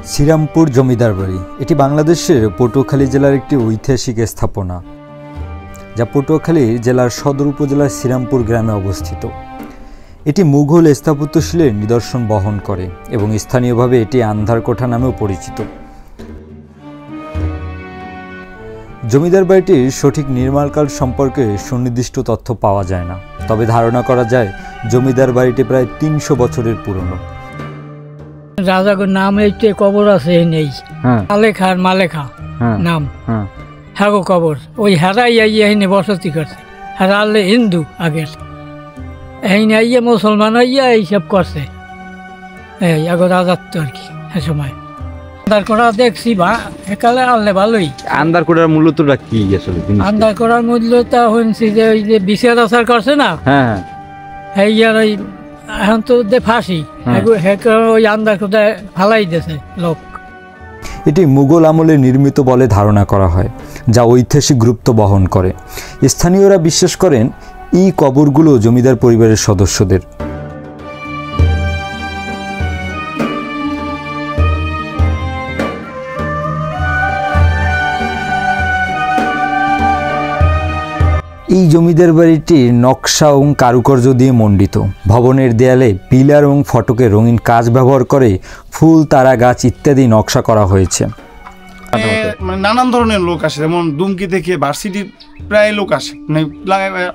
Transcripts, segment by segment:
শ্রীরামপুর জমিদার বাড়ি এটি বাংলাদেশের পটুয়াখালী জেলার একটি ঐতিহাসিক স্থাপনা, যা পটুয়াখালী জেলার সদর উপজেলার শ্রীরামপুর গ্রামে অবস্থিত। এটি মুঘল স্থাপত্যশৈলীর নিদর্শন বহন করে এবং স্থানীয়ভাবে এটি আন্ধারকোঠা নামেও পরিচিত। জমিদার বাড়িটির সঠিক নির্মাণকাল সম্পর্কে সুনির্দিষ্ট তথ্য পাওয়া যায় না, তবে ধারণা করা যায় জমিদার বাড়িটি প্রায় 300 বছরের পুরনো। রাজাগর নাম এইতে কবর আছে নেই, মালেখার মালেখা নাম, হ্যাঁ কবর ওই হেরাই আইয়া বসতি করছে। হেরা আলে হিন্দু আগের, এইনে আইয়া মুসলমান আইয়া এইসব করছে, এই আগর রাজাত্ব আর কি। হ্যাঁ সময় আন্দার করা দেখছি বা একালে আনলে ভালোই। আন্দার করার মূল্যটা কি আসলে? আন্দার করার মূল্যটা হচ্ছে যে ওই যে বিচার আচার করছে না, হ্যাঁ এই আর ওই এখন তো ফাঁসি ওই আন্দার কোথায় ফালাই দিয়েছে লোক। এটি মুঘল আমলে নির্মিত বলে ধারণা করা হয়, যা ঐতিহাসিক গুরুত্ব বহন করে। স্থানীয়রা বিশ্বাস করেন এই কবরগুলো জমিদার পরিবারের সদস্যদের। এই জমিদার বাড়িটির নকশা এবং কারুকার্য দিয়ে মণ্ডিত। ভবনের দেয়ালে পিলার এবং ফটকে রঙিন কাজ ব্যবহার করে ফুল, তারা গাছ ইত্যাদি নকশা করা হয়েছে। মানে নানান ধরনের লোক আসে, যেমন দুমকি থেকে ভার্সিটির প্রায় লোক আসে, মানে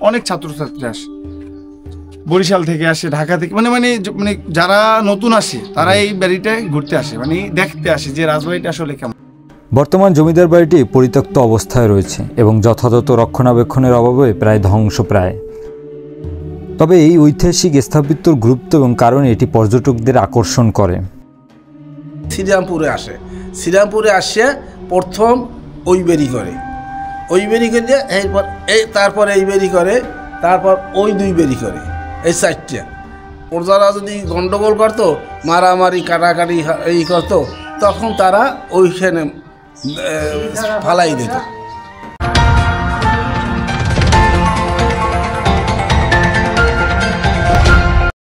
অনেক ছাত্রছাত্রী আসে, বরিশাল থেকে আসে, ঢাকা থেকে, মানে মানে মানে যারা নতুন আসে তারা এই বাড়িটায় ঘুরতে আসে, মানে দেখতে আসে যে রাজবাড়িটা আসলে কেমন। বর্তমান জমিদার বাড়িটি পরিত্যক্ত অবস্থায় রয়েছে এবং যথাযথ রক্ষণাবেক্ষণের অভাবে প্রায় ধ্বংসপ্রায়। তবে এই ঐতিহাসিক স্থাপত্যর গুরুত্ব এবং কারণে এটি পর্যটকদের আকর্ষণ করে। শ্রীরামপুরে আসে, শ্রীরামপুরে আসে প্রথম ওই বেরি করে, ওই বেরি করে এরপর তারপর এই বেরি করে, তারপর ওই দুই বেরি করে, এই চারটে। প্রজারা যদি গন্ডগোল করতো, মারামারি কাটাকাটি এই করতো, তখন তারা ওইখানে ফালাই দিত।